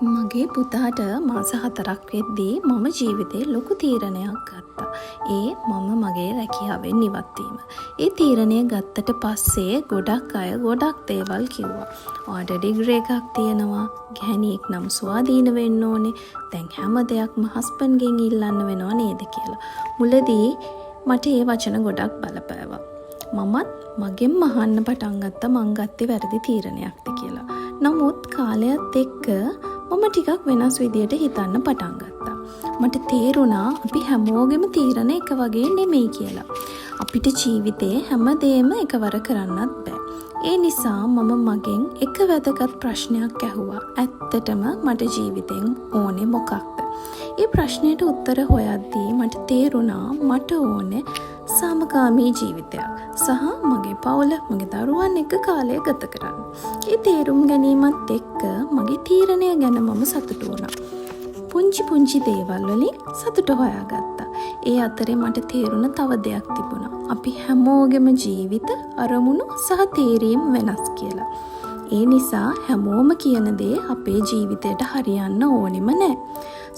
මගේ පුතාට මාස 4ක් වෙද්දී මම ජීවිතේ ලොකු තීරණයක් ගත්තා. ඒ මම මගේ රැකියාවෙන් ඉවත් වීම. ඒ තීරණය ගත්තට පස්සේ ගොඩක් අය ගොඩක් දේවල් කිව්වා. ඔයාට ඩිග්‍රී එකක් තියෙනවා, ගැහණියෙක් නම් ස්වාධීන වෙන්න ඕනේ. දැන් හැම දෙයක්ම හස්බන්ඩ්ගෙන් ඉල්ලන්න වෙනව නේද කියලා. මුලදී මට ඒ වචන ගොඩක් බලපෑවා. මමත් මගෙන්ම අහන්න පටන් ගත්තා මං ගත්තේ වැරදි තීරණයක්ද කියලා. නමුත් කාලයත් එක්ක මම ටිකක් වෙනස් විදියට හිතන්න පටන් ගත්තා. මට තේරුණා අපි හැමෝගෙම තීරණ එක වගේ නෙමෙයි කියලා. අපිට ජීවිතේ හැමදේම එකවර කරන්නත් බෑ. ඒ නිසා මම මගෙන් එක වැදගත් ප්‍රශ්නයක් ඇහුවා. ඇත්තටම මට ජීවිතෙන් ඕනේ මොකක්ද? ඒ ප්‍රශ්නයට උත්තර හොයද්දී මට තේරුණා මට ඕනේ සාමකාමී ජීවිතයක් සහ මගේ පවුල, මගේ දරුවන් එක්ක කාලය ගත කරන්න. ඒ තේරුම් ගැනීමත් එක්ක මගේ තීරණය ගැන මම සතුටු වුණා. පුංචි දේවල් වලින් සතුට හොයාගත්තා. ඒ අතරේ මට තේරුණ තව දෙයක් තිබුණා. අපි හැමෝගෙම ජීවිත අරමුණු සහ තීරීම් වෙනස් කියලා. ඒ නිසා හැමෝම කියන දේ අපේ ජීවිතයට හරියන්න ඕනෙම නැහැ.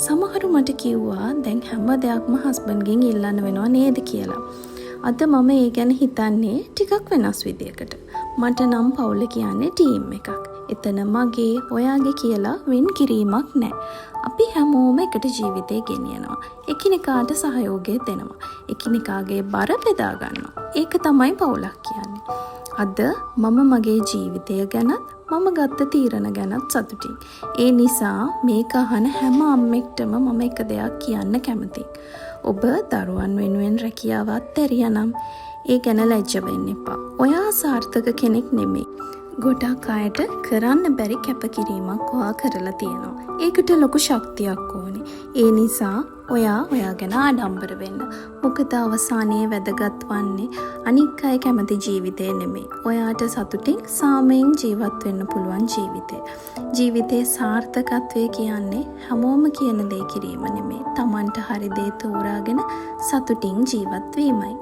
සමහරු මට කිව්වා දැන් හැම දෙයක්ම හස්බන්ඩ්ගෙන් ඉල්ලන්න වෙනව නේද කියලා. අද මම ඒ ගැන හිතන්නේ ටිකක් වෙනස් විදියකට. මට නම් පවුල කියන්නේ ටීම් එකක්. එතන මගේ, ඔයාගේ කියලා වෙන් කිරීමක් නැහැ. අපි හැමෝම එකට ජීවිතේ ගෙනියනවා. එකිනෙකාට සහයෝගය දෙනවා. එකිනෙකාගේ බර බෙදා ගන්නවා. ඒක තමයි පවුලක් කියන්නේ. අද මම මගේ ජීවිතය ගැනත් මම ගත්ත තීරණ ගැනත් සතුටින්. ඒ නිසා මේක අහන හැම අම්මෙක්ටම මම එක දෙයක් කියන්න කැමතියි. ඔබ දරුවන් වෙනුවෙන් රැකියාවත් ඇරියානම් ඒ ගැන ලැජ්ජ වෙන්න එපා. ඔයා සාර්ථක කෙනෙක් නෙමෙයි. ගොඩක් අයට කරන්න බැරි කැපකිරීමක් ඔයා කරලා තියෙනවා. ඒකට ලොකු ශක්තියක් ඕනේ. ඒ නිසා ඔයා ගැන ආඩම්බර වෙන්න. මොකද අවසානයේ වැදගත් වන්නේ අනික් අය කැමති ජීවිතේ නෙමෙයි. ඔයාට සතුටින් සාමයෙන් ජීවත් වෙන්න පුළුවන් ජීවිතේ. ජීවිතේ සාර්ථකත්වය කියන්නේ හැමෝම කියන දේ කිරීම නෙමෙයි. Tamanට හරි දේ තෝරාගෙන සතුටින් ජීවත් වීමයි.